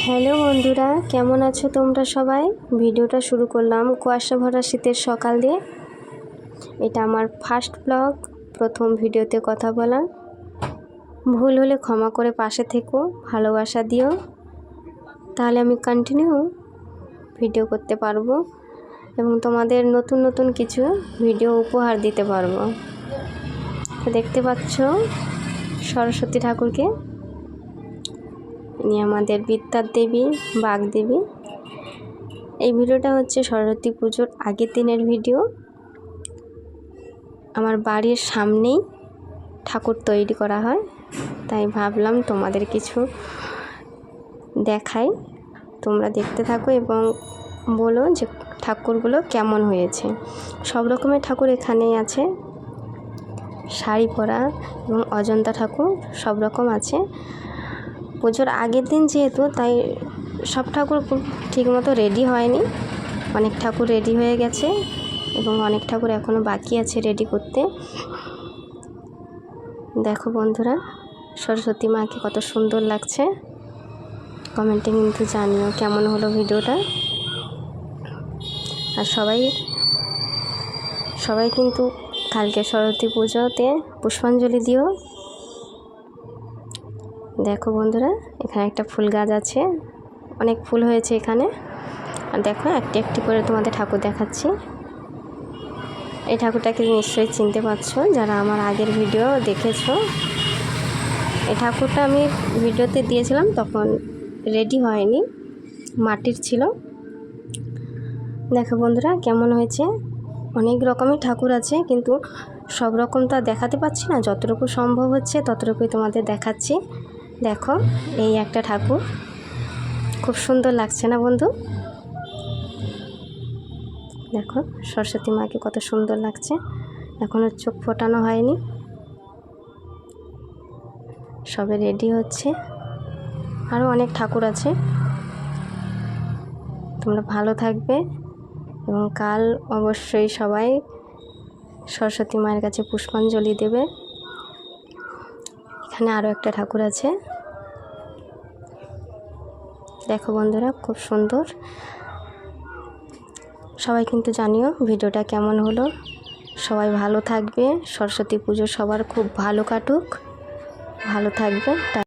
Hello বন্ধুরা, কেমন আছো তোমরা সবাই? ভিডিওটা শুরু করলাম কুয়াশা ভরা শীতের সকাল দিয়ে। এটা আমার ফার্স্ট ব্লগ, প্রথম ভিডিওতে কথা বলা। ভুল হলে ক্ষমা করে পাশে থেকো, ভালোবাসা দিও, তাহলে আমি কন্টিনিউ ভিডিও করতে পারবো এবং তোমাদের নতুন নতুন কিছু ভিডিও উপহার দিতে পারবো। দেখতে পাচ্ছ সরস্বতী ঠাকুরকে, ইনি আমাদের বিদ্যার দেবী, বাগদেবী। এই ভিডিওটা হচ্ছে সরস্বতী পুজোর আগের দিনের ভিডিও। আমার বাড়ির সামনেই ঠাকুর তৈরি করা হয়, তাই ভাবলাম তোমাদের কিছু দেখাই, তোমরা দেখতে থাকো এবং বলো যে ঠাকুরগুলো কেমন হয়েছে। সব রকমের ঠাকুর এখানেই আছে, শাড়ি পরা এবং অজন্তা ঠাকুর সব রকম আছে। পুজোর আগের দিন যেহেতু, তাই সব ঠাকুর ঠিকমতো রেডি হয়নি। অনেক ঠাকুর রেডি হয়ে গেছে এবং অনেক ঠাকুর এখনও বাকি আছে রেডি করতে। দেখো বন্ধুরা, সরস্বতী মাকে কত সুন্দর লাগছে। কমেন্টে কিন্তু জানিও কেমন হলো ভিডিওটা। আর সবাই কিন্তু কালকে সরস্বতী পুজোতে পুষ্পাঞ্জলি দিও। দেখো বন্ধুরা, এখানে একটা ফুল গাছ আছে, অনেক ফুল হয়েছে এখানে। আর দেখো একটি একটি করে তোমাদের ঠাকুর দেখাচ্ছি। এই ঠাকুরটাকে নিশ্চয়ই চিনতে পারছো যারা আমার আগের ভিডিও দেখেছো। এই ঠাকুরটা আমি ভিডিওতে দিয়েছিলাম, তখন রেডি হয়নি, মাটির ছিল। দেখো বন্ধুরা কেমন হয়েছে। অনেক রকমের ঠাকুর আছে, কিন্তু সব রকম তো দেখাতে পাচ্ছি না, যতটুকু সম্ভব হচ্ছে ততটুকুই তোমাদের দেখাচ্ছি। দেখো এই একটা ঠাকুর, খুব সুন্দর লাগছে না বন্ধু? দেখো সরস্বতী মাকে কত সুন্দর লাগছে, এখনও চোখ ফোটানো হয়নি, সবে রেডি হচ্ছে। আরও অনেক ঠাকুর আছে। তোমরা ভালো থাকবে এবং কাল অবশ্যই সবাই সরস্বতী মায়ের কাছে পুষ্পাঞ্জলি দেবে। এখানে আরও একটা ঠাকুর আছে, দেখো বন্ধুরা খুব সুন্দর। সবাই কিন্তু জানিও ভিডিওটা কেমন হলো। সবাই ভালো থাকবে, সরস্বতী পুজো সবার খুব ভালো কাটুক, ভালো থাকবে।